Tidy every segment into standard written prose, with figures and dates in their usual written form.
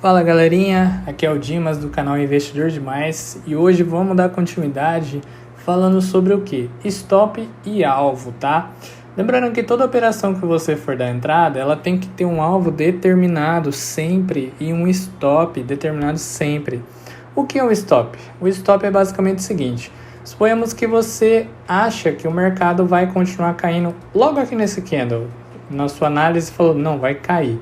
Fala galerinha, aqui é o Dimas do canal Investidor Demais e hoje vamos dar continuidade falando sobre o que? Stop e alvo, tá? Lembrando que toda operação que você for dar entrada, ela tem que ter um alvo determinado sempre e um stop determinado sempre. O que é um stop? O stop é basicamente o seguinte: suponhamos que você acha que o mercado vai continuar caindo logo aqui nesse candle. Na sua análise falou, não, vai cair.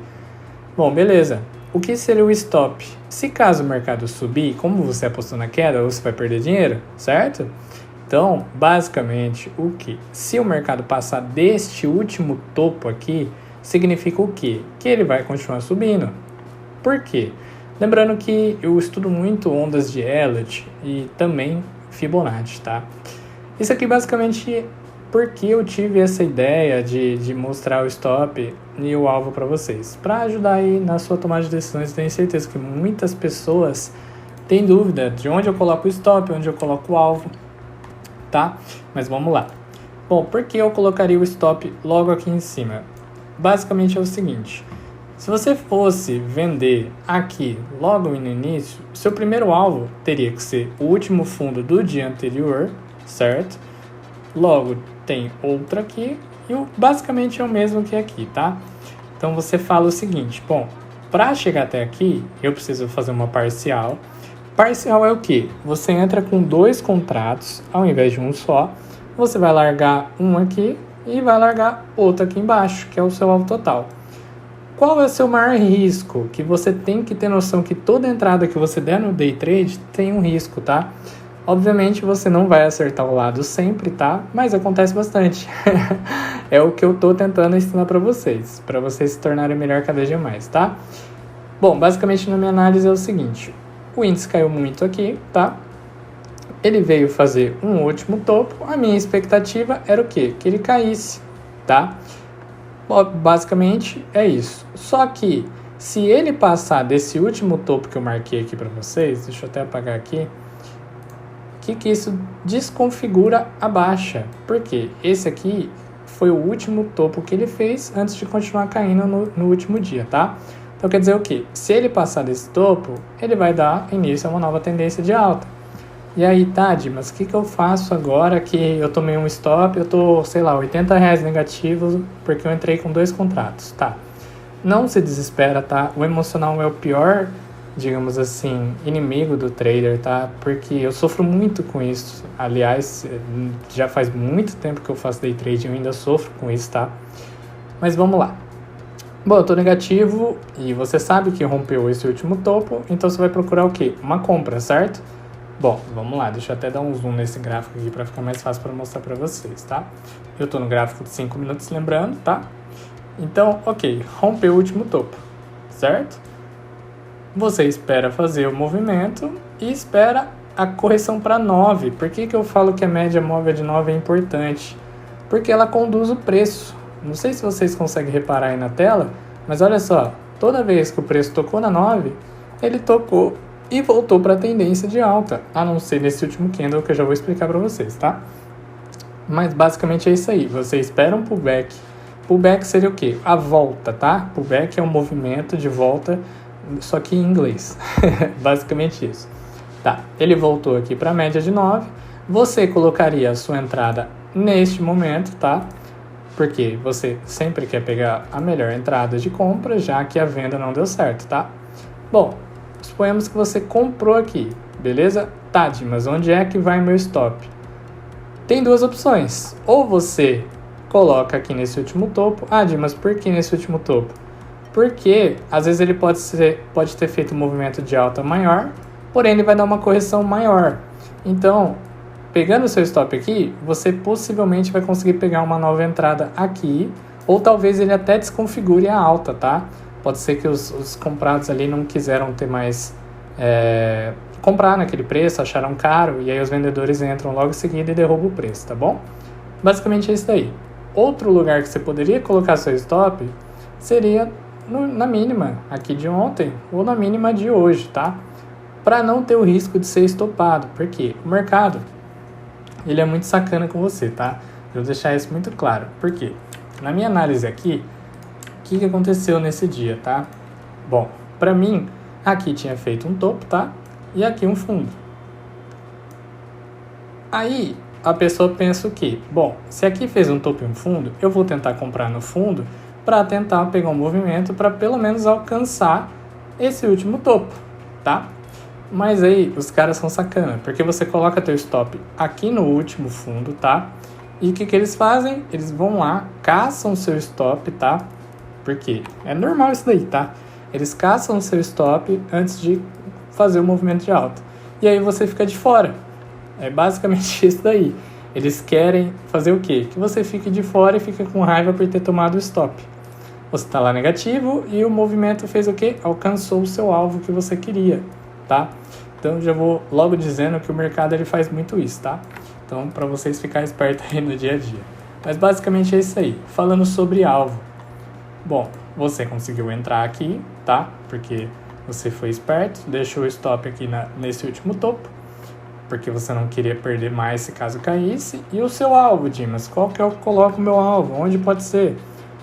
Bom, beleza. O que seria o stop? Se caso o mercado subir, como você apostou na queda, você vai perder dinheiro, certo? Então, basicamente, o que? Se o mercado passar deste último topo aqui, significa o quê? Que ele vai continuar subindo. Por quê? Lembrando que eu estudo muito ondas de Elliott e também Fibonacci, tá? Isso aqui basicamente porque eu tive essa ideia de mostrar o stop e o alvo para vocês, para ajudar aí na sua tomada de decisões. Tenho certeza que muitas pessoas têm dúvida de onde eu coloco o stop, onde eu coloco o alvo, tá? Mas vamos lá. Bom, por que eu colocaria o stop logo aqui em cima? Basicamente é o seguinte: se você fosse vender aqui logo no início, seu primeiro alvo teria que ser o último fundo do dia anterior, certo? Logo tem outra aqui e basicamente é o mesmo que aqui, tá? Então você fala o seguinte: bom, para chegar até aqui eu preciso fazer uma parcial. Parcial é o que? Você entra com 2 contratos ao invés de um só. Você vai largar um aqui e vai largar outro aqui embaixo, que é o seu alvo total. Qual é o seu maior risco? Que você tem que ter noção que toda entrada que você der no day trade tem um risco, tá? Obviamente você não vai acertar o lado sempre, tá? Mas acontece bastante. É o que eu tô tentando ensinar para vocês se tornarem melhor cada dia mais, tá? Bom, basicamente na minha análise é o seguinte: o índice caiu muito aqui, tá? Ele veio fazer um último topo. A minha expectativa era o quê? Que ele caísse, tá? Bom, basicamente é isso. Só que se ele passar desse último topo que eu marquei aqui para vocês, deixa eu até apagar aqui. Que isso desconfigura a baixa, porque esse aqui foi o último topo que ele fez antes de continuar caindo no último dia, tá? Então quer dizer o que? Se ele passar desse topo, ele vai dar início a uma nova tendência de alta. E aí, Tade, mas o que eu faço agora que eu tomei um stop, eu tô, sei lá, R$80 negativo porque eu entrei com 2 contratos, tá? Não se desespera, tá? O emocional é o pior, digamos assim, inimigo do trader, tá? Porque eu sofro muito com isso. Aliás, já faz muito tempo que eu faço day trade e eu ainda sofro com isso, tá? Mas vamos lá. Bom, eu tô negativo e você sabe que rompeu esse último topo, então você vai procurar o quê? Uma compra, certo? Bom, vamos lá, deixa eu até dar um zoom nesse gráfico aqui para ficar mais fácil para mostrar para vocês, tá? Eu tô no gráfico de 5 minutos, lembrando, tá? Então, ok, rompeu o último topo, certo? Você espera fazer o movimento e espera a correção para 9. Por que eu falo que a média móvel de 9 é importante? Porque ela conduz o preço. Não sei se vocês conseguem reparar aí na tela, mas olha só, toda vez que o preço tocou na 9, ele tocou e voltou para a tendência de alta, a não ser nesse último candle que eu já vou explicar para vocês, tá? Mas basicamente é isso aí, você espera um pullback. Pullback seria o quê? A volta, tá? Pullback é um movimento de volta, só que em inglês. Basicamente isso. Tá, ele voltou aqui para a média de 9. Você colocaria a sua entrada neste momento, tá? Porque você sempre quer pegar a melhor entrada de compra, já que a venda não deu certo, tá? Bom, suponhamos que você comprou aqui, beleza? Tá, mas onde é que vai meu stop? Tem 2 opções. Ou você coloca aqui nesse último topo. Ah, mas por que nesse último topo? Porque às vezes ele pode ter feito um movimento de alta maior, porém ele vai dar uma correção maior. Então, pegando o seu stop aqui, você possivelmente vai conseguir pegar uma nova entrada aqui, ou talvez ele até desconfigure a alta, tá? Pode ser que os comprados ali não quiseram ter mais comprar naquele preço, acharam caro, e aí os vendedores entram logo em seguida e derrubam o preço, tá bom? Basicamente é isso daí. Outro lugar que você poderia colocar seu stop seria na mínima aqui de ontem ou na mínima de hoje, tá? Para não ter o risco de ser estopado, porque o mercado ele é muito sacana com você, tá? Eu vou deixar isso muito claro. Por quê? Na minha análise aqui, o que aconteceu nesse dia, tá? Bom, para mim, Aqui tinha feito um topo, tá? E aqui um fundo. Aí a pessoa pensa o quê? Bom, se aqui fez um topo e um fundo, eu vou tentar comprar no fundo para tentar pegar um movimento para pelo menos alcançar esse último topo, tá? Mas aí os caras são sacana, porque você coloca teu stop aqui no último fundo, tá? E o que eles fazem? Eles vão lá, caçam o seu stop, tá? Porque é normal isso daí, tá? Eles caçam o seu stop antes de fazer o movimento de alta. E aí você fica de fora. É basicamente isso daí. Eles querem fazer o quê? Que você fique de fora e fique com raiva por ter tomado o stop. Você está lá negativo e o movimento fez o quê? Alcançou o seu alvo que você queria, tá? Então já vou logo dizendo que o mercado ele faz muito isso, tá? Então para vocês ficarem espertos aí no dia a dia. Mas basicamente é isso aí. Falando sobre alvo. Bom, você conseguiu entrar aqui, tá? Porque você foi esperto, deixou o stop aqui nesse último topo, porque você não queria perder mais se caso caísse. E o seu alvo, Dimas? Qual que eu coloco o meu alvo? Onde pode ser?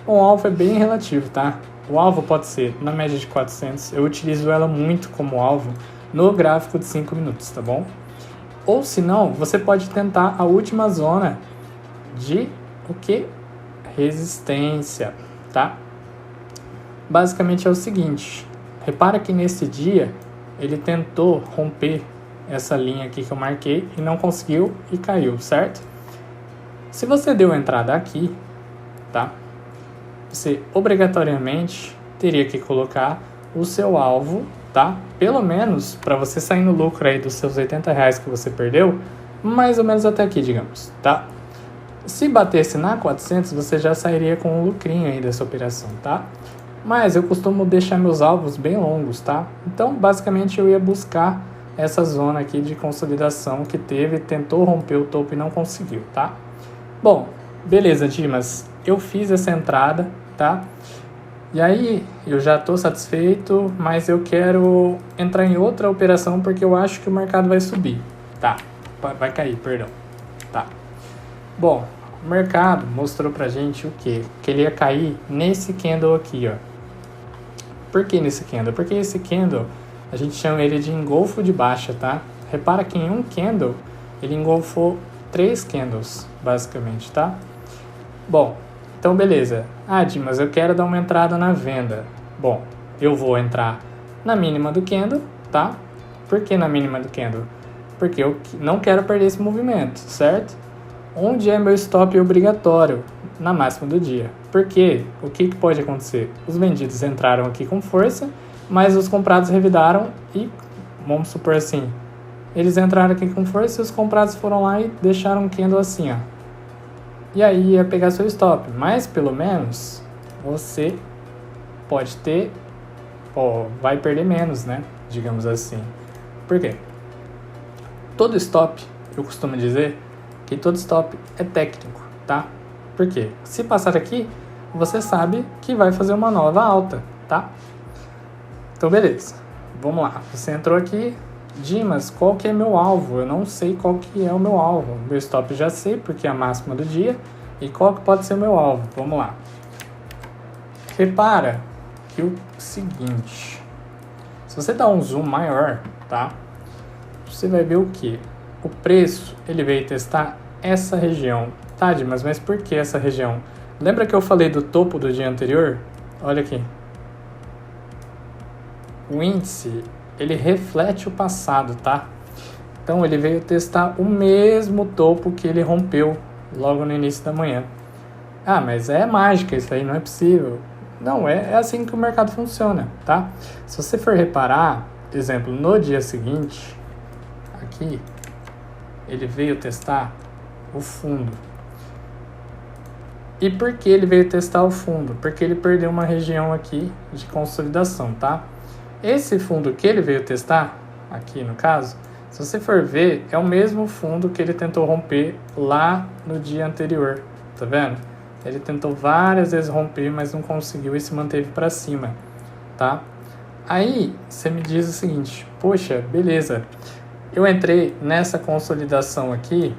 Bom, o alvo é bem relativo, tá? O alvo pode ser na média de 400. Eu utilizo ela muito como alvo no gráfico de 5 minutos, tá bom? Ou se não, você pode tentar a última zona de o que? Resistência, tá? Basicamente é o seguinte. Repara que nesse dia ele tentou romper essa linha aqui que eu marquei e não conseguiu e caiu, certo? Se você deu entrada aqui, tá? Você obrigatoriamente teria que colocar o seu alvo, tá? Pelo menos para você sair no lucro aí dos seus R$80 que você perdeu, mais ou menos até aqui, digamos, tá? Se batesse na 400, você já sairia com um lucrinho aí dessa operação, tá? Mas eu costumo deixar meus alvos bem longos, tá? Então, basicamente, eu ia buscar essa zona aqui de consolidação que teve, tentou romper o topo e não conseguiu, tá? Bom, beleza, Dimas, eu fiz essa entrada, tá? E aí, eu já estou satisfeito, mas eu quero entrar em outra operação porque eu acho que o mercado vai subir, tá? Vai cair, perdão, tá? Bom, o mercado mostrou pra gente o quê? Que ele ia cair nesse candle aqui, ó. Por que nesse candle? Porque esse candle, a gente chama ele de engolfo de baixa, tá? Repara que em um candle, ele engolfou 3 candles, basicamente, tá? Bom, então beleza. Ah, Dimas, eu quero dar uma entrada na venda. Bom, eu vou entrar na mínima do candle, tá? Por que na mínima do candle? Porque eu não quero perder esse movimento, certo? Onde é meu stop obrigatório? Na máxima do dia. Porque o que pode acontecer? Os vendidos entraram aqui com força, mas os comprados revidaram e, vamos supor assim, eles entraram aqui com força e os comprados foram lá e deixaram um candle assim, ó. E aí ia pegar seu stop, mas pelo menos você pode ter, vai perder menos, né? Digamos assim. Por quê? Todo stop, eu costumo dizer que todo stop é técnico, tá? Por quê? Se passar aqui, você sabe que vai fazer uma nova alta, tá? Então, beleza. Vamos lá. Você entrou aqui. Dimas, qual que é meu alvo? Eu não sei qual que é o meu alvo. Meu stop eu já sei, porque é a máxima do dia. E qual que pode ser o meu alvo? Vamos lá. Repara que o seguinte. Se você dá um zoom maior, tá? Você vai ver o que? O preço, ele veio testar essa região. Tá, Dimas, mas por que essa região? Lembra que eu falei do topo do dia anterior? Olha aqui. O índice, ele reflete o passado, tá? Então, ele veio testar o mesmo topo que ele rompeu logo no início da manhã. Ah, mas é mágica, isso aí não é possível. Não, é assim que o mercado funciona, tá? Se você for reparar, exemplo, no dia seguinte, aqui, ele veio testar o fundo. E por que ele veio testar o fundo? Porque ele perdeu uma região aqui de consolidação, tá? Esse fundo que ele veio testar, aqui no caso, se você for ver, é o mesmo fundo que ele tentou romper lá no dia anterior, tá vendo? Ele tentou várias vezes romper, mas não conseguiu e se manteve para cima, tá? Aí, você me diz o seguinte, poxa, beleza, eu entrei nessa consolidação aqui,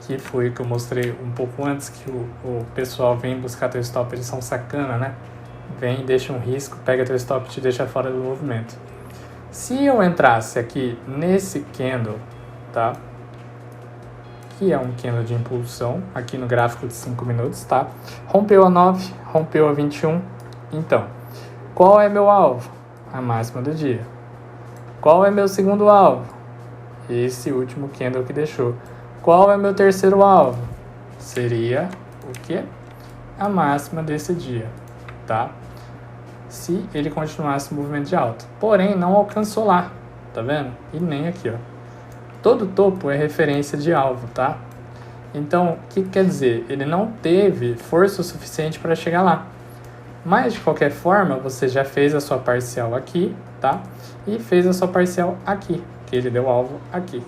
que foi o que eu mostrei um pouco antes, que o pessoal vem buscar teu stop, eles são sacana, né? Vem, deixa um risco, pega teu stop e te deixa fora do movimento. Se eu entrasse aqui nesse candle, tá? Que é um candle de impulsão, aqui no gráfico de 5 minutos, tá? Rompeu a 9, rompeu a 21. Então, qual é meu alvo? A máxima do dia. Qual é meu segundo alvo? Esse último candle que deixou. Qual é meu terceiro alvo? Seria o quê? A máxima desse dia, tá? Se ele continuasse o movimento de alta. Porém, não alcançou lá, tá vendo? E nem aqui, ó. Todo topo é referência de alvo, tá? Então, o que quer dizer? Ele não teve força o suficiente para chegar lá. Mas, de qualquer forma, você já fez a sua parcial aqui, tá? E fez a sua parcial aqui, que ele deu alvo aqui.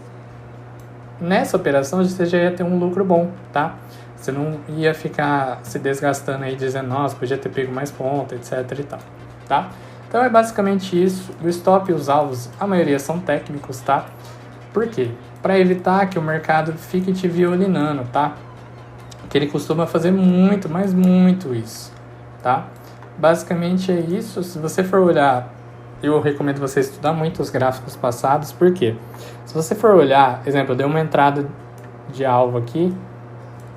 Nessa operação, você já ia ter um lucro bom, tá? Você não ia ficar se desgastando aí, dizendo, nossa, podia ter pego mais ponta, etc e tal, tá? Então, é basicamente isso. O stop e os alvos, a maioria são técnicos, tá? Por quê? Para evitar que o mercado fique te violinando, tá? Que ele costuma fazer muito, mas muito isso, tá? Basicamente é isso. Se você for olhar, eu recomendo você estudar muito os gráficos passados, por quê? Se você for olhar, exemplo, eu dei uma entrada de alvo aqui,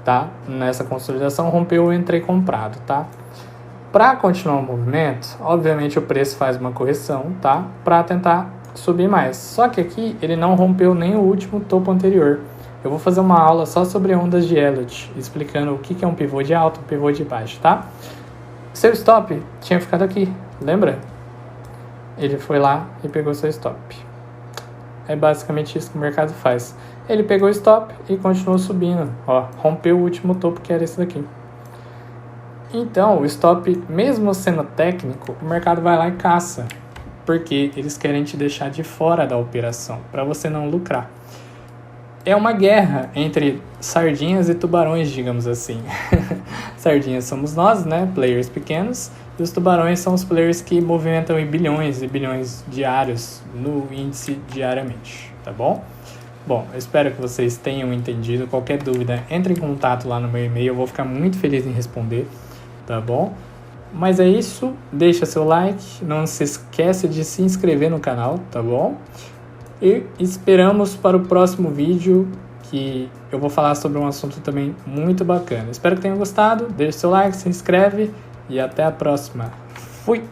tá? Nessa consolidação, rompeu, eu entrei comprado, tá? Para continuar o movimento, obviamente o preço faz uma correção, tá? Para tentar subir mais. Só que aqui ele não rompeu nem o último topo anterior. Eu vou fazer uma aula só sobre ondas de Elliott, explicando o que é um pivô de alto e um pivô de baixo, tá? Seu stop tinha ficado aqui, lembra? Ele foi lá e pegou seu stop. É basicamente isso que o mercado faz. Ele pegou o stop e continuou subindo. Ó, rompeu o último topo, que era esse daqui. Então, o stop, mesmo sendo técnico, o mercado vai lá e caça. Porque eles querem te deixar de fora da operação, para você não lucrar. É uma guerra entre sardinhas e tubarões, digamos assim. Sardinhas somos nós, né? Players pequenos. E os tubarões são os players que movimentam em bilhões e bilhões diários no índice diariamente, tá bom? Bom, eu espero que vocês tenham entendido. Qualquer dúvida, entre em contato lá no meu e-mail. Eu vou ficar muito feliz em responder, tá bom? Mas é isso, deixa seu like, não se esquece de se inscrever no canal, tá bom? E esperamos para o próximo vídeo, que eu vou falar sobre um assunto também muito bacana. Espero que tenham gostado, deixa seu like, se inscreve e até a próxima. Fui!